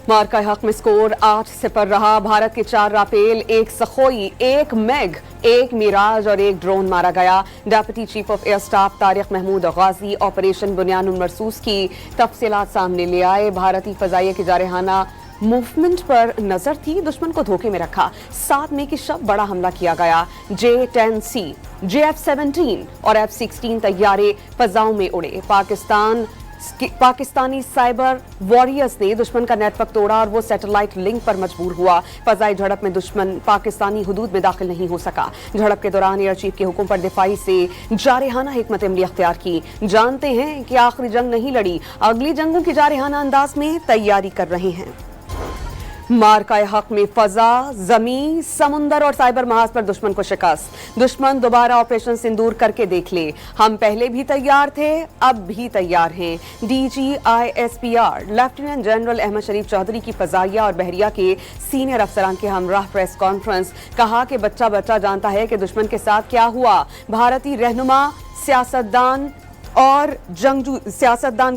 मार्का हक में स्कोर 8-0 रहा। भारत के 4 राफेल, 1 सखोई, 1 मैग, 1 मिराज और 1 ड्रोन मारा गया। Deputy chief of air staff Tariq Mahmood Ghazi operation Bunyanul Marsoos की तफसीलात सामने ले आए। भारतीय फजाइया की जारहाना मूवमेंट पर नजर थी, दुश्मन को धोखे में रखा। 7 मई की शब बड़ा हमला किया गया। J-10C, JF-17 और F-16 तैयारे फजाओं में उड़े। पाकिस्तानी साइबर वॉरियर्स ने दुश्मन का नेटवर्क तोड़ा और वो सैटेलाइट लिंक पर मजबूर हुआ। फजाई झड़प में दुश्मन पाकिस्तानी हुदूद में दाखिल नहीं हो सका। झड़प के दौरान एयर चीफ के हुक्म पर दिफाई से जारहाना हिकमत अमली अख्तियार की। जानते हैं कि आखिरी जंग नहीं लड़ी, अगली जंगों की जारहाना अंदाज में तैयारी कर रहे हैं। मार्का हक में फजा, जमी, समुंदर और साइबर महाज पर दुश्मन को शिकस्त। दुश्मन दोबारा ऑपरेशन सिंदूर करके देख ले। हम पहले भी तैयार थे, अब भी तैयार हैं। DGISPR लेफ्टिनेंट जनरल अहमद शरीफ चौधरी की फजाइया और बहरिया के सीनियर अफसरान के हमराह प्रेस कॉन्फ्रेंस। कहा कि बच्चा बच्चा जानता है कि दुश्मन के साथ क्या हुआ। भारतीय रहनुमा सियासतदान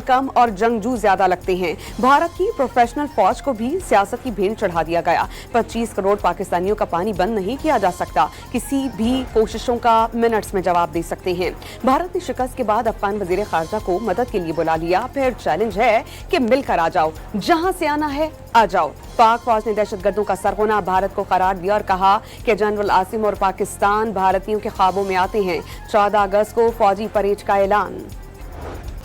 कम और जंगजू ज्यादा लगते हैं। भारत की प्रोफेशनल फौज को भी सियासत की भेंट चढ़ा दिया गया। 25 करोड़ पाकिस्तानियों का पानी बंद नहीं किया जा सकता। किसी भी कोशिशों का मिनट्स में जवाब दे सकते हैं। भारत ने शिकस्त के बाद अफगान वजीर खारजा को मदद के लिए बुला लिया। फिर चैलेंज है कि मिलकर आ जाओ, जहां से आना है आ जाओ। पाक फौज ने दहशतगर्दों का सरगोना भारत को करार दिया और कहा कि जनरल आसिम और पाकिस्तान भारतीयों के ख्वाबों में आते हैं। 14 अगस्त को फौजी परेड का ऐलान।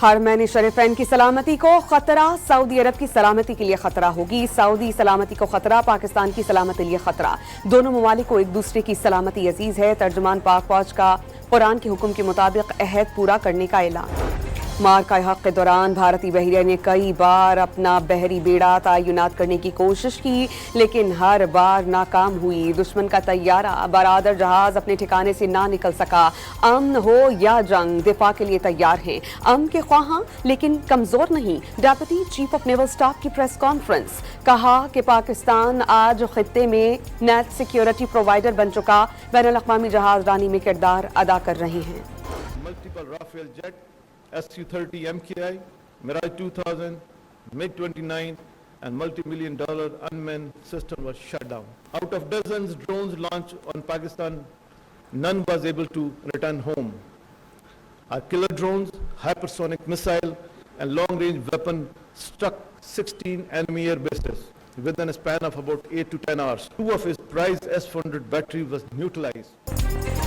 हरमैन शरीफैन की सलामती को खतरा, सऊदी अरब की सलामती के लिए खतरा होगी। सऊदी सलामती को खतरा, पाकिस्तान की सलामती के लिए खतरा। दोनों ममालिक को एक दूसरे की सलामती अजीज है। तर्जुमान पाक फौज का कुरान के हुक्म के मुताबिक अहद पूरा करने का ऐलान। मार्का हक के दौरान भारतीय बहरिया ने कई बार अपना बहरी बेड़ा तैनात करने की कोशिश की, लेकिन हर बार नाकाम हुई। दुश्मन का तैयारा बरादर जहाज अपने ठिकाने से ना निकल सका। अमन हो या जंग, दिफा के लिए तैयार हैं। अमन के ख्वाहां लेकिन कमजोर नहीं। Deputy chief of naval staff की प्रेस कॉन्फ्रेंस। कहा कि पाकिस्तान आज खित्ते में नेट सिक्योरिटी प्रोवाइडर बन चुका। बैनुल अक़वामी जहाजरानी में किरदार अदा कर रहे हैं। Su-30 MKI, Mirage 2000, MiG-29 and multi-million-dollar unmanned system was shut down. Out of dozens drones launched on Pakistan, none was able to return home. Our killer drones, hypersonic missile and long-range weapon struck 16 enemy air bases within a span of about 8 to 10 hours. 2 of his prized S-400 battery was neutralized.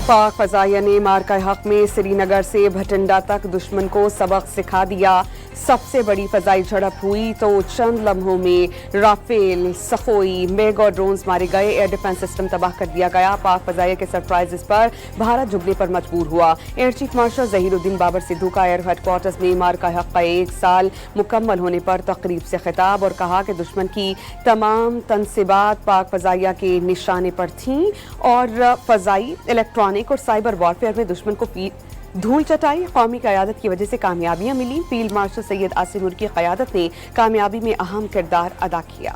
पाक फजाइया ने मार्का हक में श्रीनगर से भटिंडा तक दुश्मन को सबक सिखा दिया। सबसे बड़ी फजाई झड़प हुई तो चंद लम्हों में राफेल, सखोई, मैग और ड्रोन्स मारे गए। एयर डिफेंस सिस्टम तबाह कर दिया गया। पाक फजाइया के सरप्राइजेस पर भारत झुकने पर मजबूर हुआ। Air chief marshal Zaheeruddin Babar Sidhu का एयर हेडक्वार्टर्स में मार्का हक का 1 साल मुकम्मल होने पर तकरीब से खिताब और कहा कि दुश्मन की तमाम तनसीबात पाक फजाइया के निशाने पर थीं और फजाई, इलेक्ट्रॉनिक और साइबर वॉरफेयर में दुश्मन को धूल चटाई। कौमी क़यादत की वजह से कामयाबियां मिली। फील्ड मार्शल सैयद आसिम उर की क़यादत ने कामयाबी में अहम किरदार अदा किया।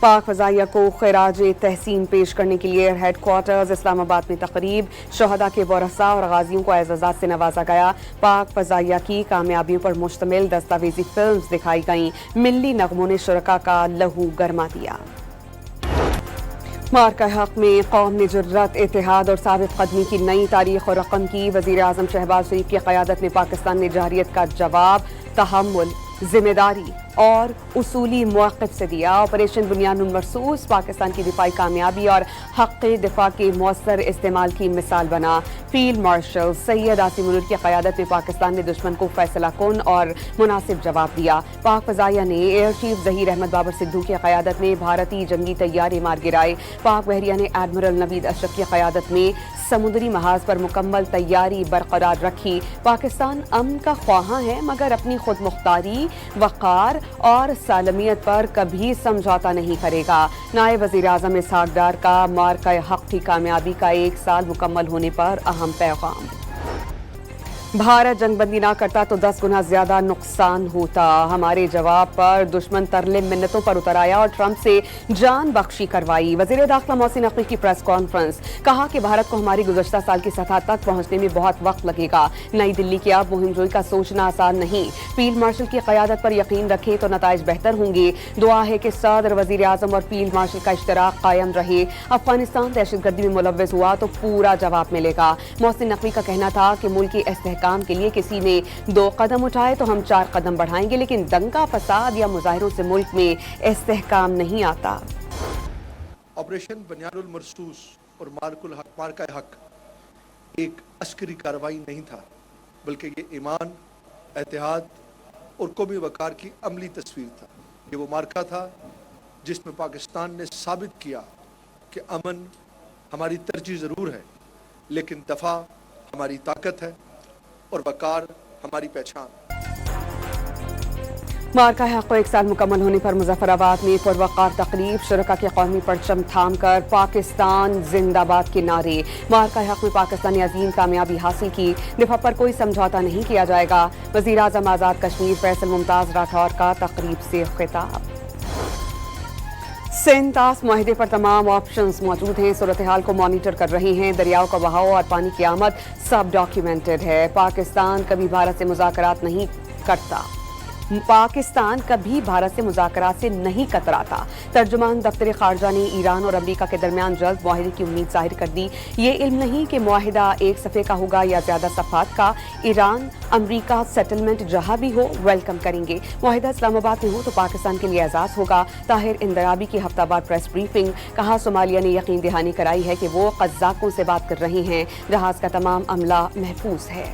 पाक फजाइया को खिराज तहसीन पेश करने के लिए एयर हेडक्वार्टर्स इस्लामाबाद में तकरीब। शहदा के वरसा और गाजियों को एजाज़ात से नवाजा गया। पाक फजाइया की कामयाबियों पर मुश्तमिल दस्तावेजी फिल्म्स दिखाई गईं। मिल्ली नगमों ने शुरका का लहू गरमा दिया। मार्का हक में कौम ने जुर्रत, इत्तेहाद और साबित कदमी की नई तारीख और रकम की। वज़ीर आज़म शहबाज शरीफ की क़यादत में पाकिस्तान ने जारियत का जवाब तहम्मुल, जिम्मेदारी और उसूली मौक़िफ़ से दिया। ऑपरेशन बुनियानुल मरसूस पाकिस्तान की दिफाई कामयाबी और हक़ दिफा के मौसर इस्तेमाल की मिसाल बना। फील्ड मार्शल सैयद आसिम उर की क़यादत में पाकिस्तान ने दुश्मन को फैसला कुन और मुनासिब जवाब दिया। पाक फजाइया ने एयर चीफ ज़हीर अहमद बाबर सिद्धू की क़यादत में भारतीय जंगी तैयारे मार गिराए। पाक बहरिया ने एडमिरल नवीद अशरफ की क़यादत में समुद्री महाज पर मुकम्मल तैयारी बरकरार रखी। पाकिस्तान अमन का ख्वाहां है मगर अपनी खुद मुख्तारी, वक़ार और सालमियत पर कभी समझौता नहीं करेगा। नायब वज़ीर आज़म इसहाक़ डार का मार्का हक की कामयाबी का 1 साल मुकम्मल होने पर अहम पैगाम। भारत जंगबंदी ना करता तो 10 गुना ज्यादा नुकसान होता। हमारे जवाब पर दुश्मन तरले मिन्नतों पर उतर आया और ट्रंप से जान बख्शी करवाई। वजीर दाखिला मोहसिन नकवी की प्रेस कॉन्फ्रेंस, कहा कि भारत को हमारी गुज़श्ता साल की सतह तक पहुंचने में बहुत वक्त लगेगा। नई दिल्ली की अब मुहिमजोई का सोचना आसान नहीं। फील्ड मार्शल की क़यादत पर यकीन रखें तो नताइज बेहतर होंगे। दुआ है कि सदर, वजीर आज़म और फील्ड मार्शल का इश्तराक कायम रहे। अफगानिस्तान दहशतगर्दी में मुलव्वस हुआ तो पूरा जवाब मिलेगा। मोहसिन नकवी का कहना था कि मुल्क के काम के लिए किसी ने 2 कदम उठाए तो हम 4 कदम बढ़ाएंगे, लेकिन दंगा फसाद या मुजाहिरों से मुल्क में इस्तेहकाम नहीं आता। ऑपरेशन बनियानुल मरसूस और मार्का हक एक अस्करी कार्रवाई नहीं था, बल्कि ये ईमान, एतिहाद और कौमी वकार की अमली तस्वीर था। ये वो मार्का था जिसमें पाकिस्तान ने साबित किया कि अमन हमारी तरजीह ज़रूर है, लेकिन दफ़ा हमारी ताकत है और वकार हमारी पहचान। मार्का हक को 1 साल मुकम्मल होने पर मुजफ्फराबाद में पुरवकार तकरीब, शुरका के कौमी परचम थाम कर पाकिस्तान जिंदाबाद के नारे। मार्का हक में पाकिस्तान ने अजीम कामयाबी हासिल की, दिफा पर कोई समझौता नहीं किया जाएगा। वज़ीर आज़म आज़ाद कश्मीर फैसल मुमताज़ राठौर का तकरीब से खिताब। सिंध तास मुआहदे पर तमाम ऑप्शंस मौजूद हैं, सूरत हाल को मॉनिटर कर रहे हैं। दरियाओं का बहाव और पानी की आमद सब डॉक्यूमेंटेड है। पाकिस्तान कभी भारत से मुज़ाकरात नहीं करता। पाकिस्तान कभी भारत से मुज़ाकरात से नहीं कतराता। तर्जुमान दफ्तर खारजा ने ईरान और अमरीका के दरमियान जल्द मुआहदे की उम्मीद जाहिर कर दी। ये इल्म नहीं कि मुआहदा एक सफ़े का होगा या ज़्यादा सफ़ात का। ईरान अमरीका सेटलमेंट जहाँ भी हो वेलकम करेंगे। मुआहदा इस्लामाबाद में हो तो पाकिस्तान के लिए एजाज़ होगा। ताहिर इंदराबी की हफ्तावार प्रेस ब्रीफिंग, कहा सोमालिया ने यकीन दहानी कराई है कि वो कज़ाकों से बात कर रहे हैं। जहाज़ का तमाम अमला महफूज है।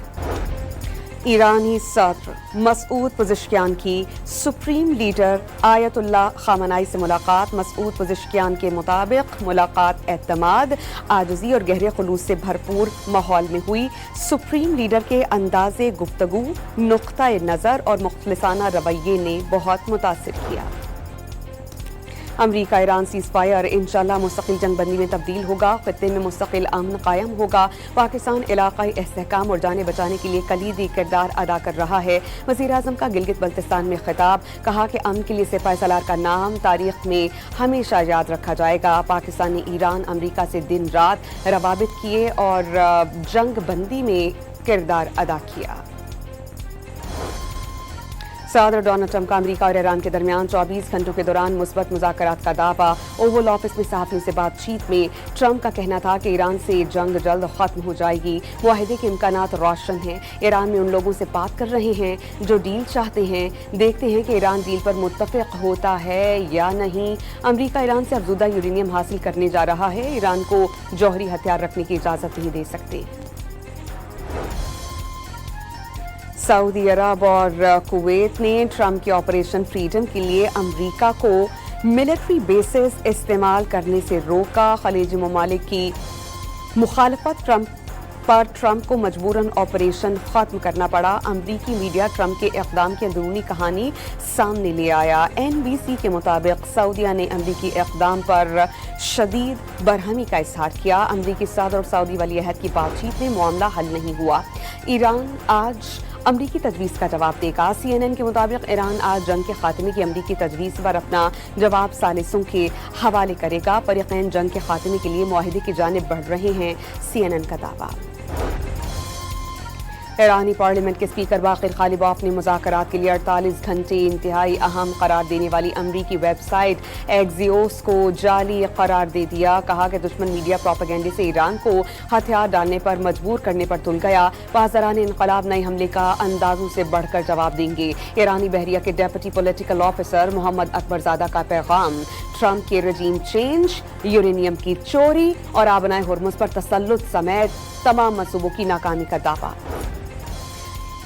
ईरानी सदर मसूद पज़ेश्कियान की सुप्रीम लीडर आयतुल्लाह ख़ामेनी से मुलाकात। मसूद पज़ेश्कियान के मुताबिक मुलाकात एतमाद, आजिज़ी और गहरे खुलूस से भरपूर माहौल में हुई। सुप्रीम लीडर के अंदाज़े गुफ्तगू, नुक्ता नज़र और मुख्लिसाना रवैये ने बहुत मुतासिर किया। अमरीका ईरान सीज़ फायर इंशाअल्लाह मुस्तकिल जंगबंदी में तब्दील होगा। खित्ते में मुस्तकिल अमन कायम होगा। पाकिस्तान इलाकाई इस्तेहकाम और जाने बचाने के लिए कलीदी किरदार अदा कर रहा है। वज़ीर आज़म का गिलगित बल्तिस्तान में खिताब, कहा कि अमन के लिए सिपाही सालार का नाम तारीख में हमेशा याद रखा जाएगा। पाकिस्तान ने ईरान अमरीका से दिन रात रवाबित किए और जंगबंदी में किरदार अदा किया। सदर डोनाल्ड ट्रंप का अमेरिका और ईरान के दरमियान 24 घंटों के दौरान मुस्बत मुज़ाकरात का दावा। ओवल ऑफिस में सहाफ़ियों से बातचीत में ट्रंप का कहना था कि ईरान से जंग जल्द ख़त्म हो जाएगी। मुआहदे के इम्कानात रोशन हैं। ईरान में उन लोगों से बात कर रहे हैं जो डील चाहते हैं। देखते हैं कि ईरान डील पर मुत्तफ़िक़ होता है या नहीं। अमेरिका ईरान से अफज़ुदा यूरेनियम हासिल करने जा रहा है। ईरान को जौहरी हथियार रखने की इजाज़त नहीं दे सकते। सऊदी अरब और कुवैत ने ट्रंप के ऑपरेशन फ्रीडम के लिए अमेरिका को मिलिट्री बेसिस इस्तेमाल करने से रोका। खलीजी ममालिक की मुखालफत ट्रंप को मजबूरन ऑपरेशन ख़त्म करना पड़ा। अमरीकी मीडिया ट्रंप के इक़दाम की अंदरूनी कहानी सामने ले आया। NBC के मुताबिक सऊदिया ने अमरीकी इक़दाम पर शदीद बरहमी का इज़हार किया। अमरीकी सदर और सऊदी वली अहद की बातचीत में मामला हल नहीं हुआ। ईरान आज अमरीकी तजवीज़ का जवाब देगा। CNN के मुताबिक ईरान आज जंग के खात्मे की अमरीकी तजवीज़ पर अपना जवाब सालिसों के हवाले करेगा। फरीक़ैन जंग के खात्मे के लिए मुआहदे की जानिब बढ़ रहे हैं, CNN का दावा। ईरानी पार्लियामेंट के स्पीकर बाक़िर ग़ालिबॉफ ने मुज़ाकरात के लिए 48 घंटे इंतहाई अहम करार देने वाली अमरीकी वेबसाइट एक्सियोस को जाली करार दे दिया। कहा कि दुश्मन मीडिया प्रोपेगेंडे से ईरान को हथियार डालने पर मजबूर करने पर तुल गया। पासदारान इनक़लाब नए हमले का अंदाजों से बढ़कर जवाब देंगे। ईरानी बहरिया के डेप्यूटी पॉलिटिकल ऑफिसर मोहम्मद अकबरज़ादा का पैगाम, ट्रंप के रजीम चेंज, यूरेनियम की चोरी और आबनाए हुर्मुज़ पर तसल्लुत समेत तमाम मंसूबों की नाकामी का दावा।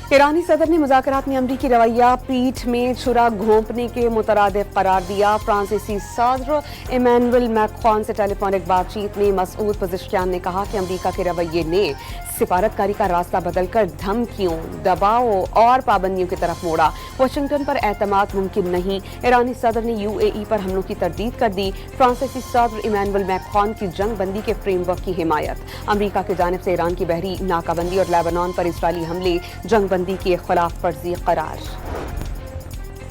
ईरानी सदर ने मुज़ाकरात में अमरीकी रवैया पीठ में छुरा घोंपने के मुतरादिफ करार दिया। फ्रांसीसी सदर इमैनुअल मैक्रोन से टेलीफोनिक बातचीत में मसूद पज़ेश्कियान ने कहा कि अमरीका के रवैये ने सिफारतकारी का रास्ता बदलकर धमकियों, दबाव और पाबंदियों की तरफ मोड़ा। वाशिंगटन पर एतमाद मुमकिन नहीं। ईरानी सदर ने UAE पर हमलों की तरदीद कर दी। फ्रांसीसी सदर इमैनुअल मैक्रोन की जंग बंदी के फ्रेमवर्क की हिमायत। अमरीका की जानिब से ईरान की बहरी नाकाबंदी और लेबनान पर इजरायली हमले जंग बंदी की खिलाफ वर्जी करार।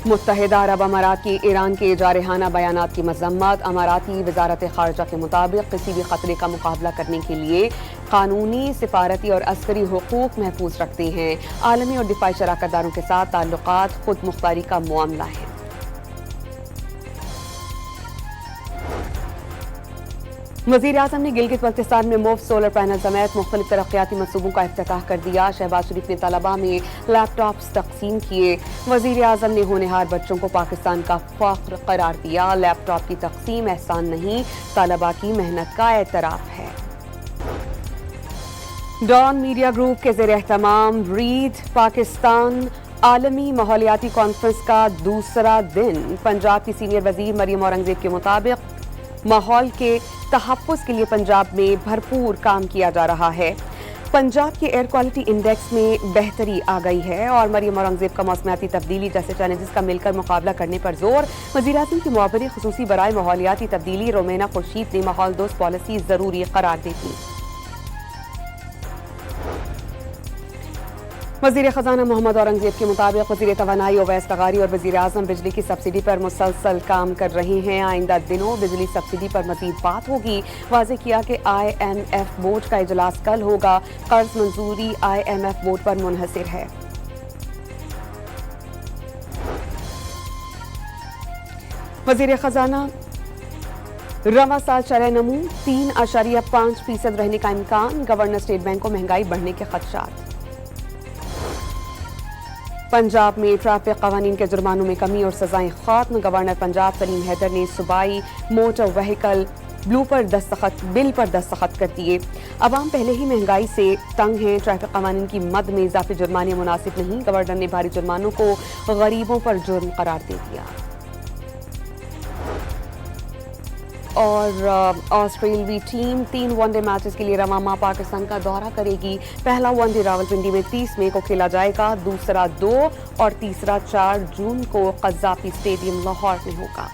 मुत्तहिदा अरब अमारात की ईरान के जारहाना बयानात की मजम्मत। अमाराती वजारत खारजा के मुताबिक किसी भी खतरे का मुकाबला करने के लिए कानूनी, सिफारती और अस्करी हुकूक महफूज रखते हैं। आलमी और दिफाई शराकतदारों के साथ ताल्लुकात खुद मुख्तारी का मामला है। वज़ीर-ए-आज़म ने गिलगित बल्तिस्तान में मुफ्त सोलर पैनल समेत मुख्तलिफ तरक्याती मनसूबों का इफ्तिताह कर दिया। शहबाज शरीफ ने तलबा में लैपटॉप्स तक़सीम किए। वज़ीर-ए-आज़म ने होनहार बच्चों को पाकिस्तान का फ़ख्र करार दिया। लैपटॉप की तक़सीम एहसान नहीं, तलबा की मेहनत का एतराफ़ है। डॉन मीडिया ग्रुप के ज़ेर एहतमाम रीड पाकिस्तान आलमी माहौलियाती कॉन्फ्रेंस का दूसरा दिन। पंजाब की सीनियर वज़ीर मरियम औरंगज़ेब के मुताबिक माहौल के तहफ़्फ़ुज़ के लिए पंजाब में भरपूर काम किया जा रहा है। पंजाब के एयर क्वालिटी इंडेक्स में बेहतरी आ गई है और मरियम औरंगज़ेब का मौसमियाती तब्दीली जैसे चैलेंजेस का मिलकर मुकाबला करने पर जोर। वज़ीर-ए-आज़म की मुआवरे ख़ुसूसी बराए माहौलियाती तब्दीली रोमेना खुर्शीद ने माहौल दोस्त पॉलिसी ज़रूरी करार दी थी। वज़ीर ख़ज़ाना मोहम्मद औरंगज़ेब के मुताबिक वज़ीर तवानाई ओवैस लगारी और वज़ीर-ए-आज़म बिजली की सब्सिडी पर मुसलसल काम कर रहे हैं। आइंदा दिनों बिजली सब्सिडी पर मज़ीद बात होगी। वाज़ेह किया कि IMF बोर्ड का इजलास कल होगा। कर्ज मंजूरी IMF बोर्ड पर मुनहसिर है। वज़ीर ख़ज़ाना रवा साल शरह नमू 3.5% रहने का इम्कान। गवर्नर स्टेट बैंक को महंगाई बढ़ने के खदशात। पंजाब में ट्रैफिक कवानीन के जुर्मानों में कमी और सजाएं खत्म। गवर्नर पंजाब सलीम हैदर ने सूबाई मोटर व्हीकल बिल पर दस्तखत कर दिए। अवाम पहले ही महंगाई से तंग हैं। ट्रैफिक कवानीन की मद में इजाफी जुर्माने मुनासिब नहीं। गवर्नर ने भारी जुर्मानों को गरीबों पर जुर्म करार दे दिया। और ऑस्ट्रेलियाई टीम 3 वनडे मैचेस के लिए रवाना पाकिस्तान का दौरा करेगी। पहला वनडे रावलपिंडी में 30 मई को खेला जाएगा। दूसरा 2 और तीसरा 4 जून को क़ज़्ज़ाफ़ी स्टेडियम लाहौर में होगा।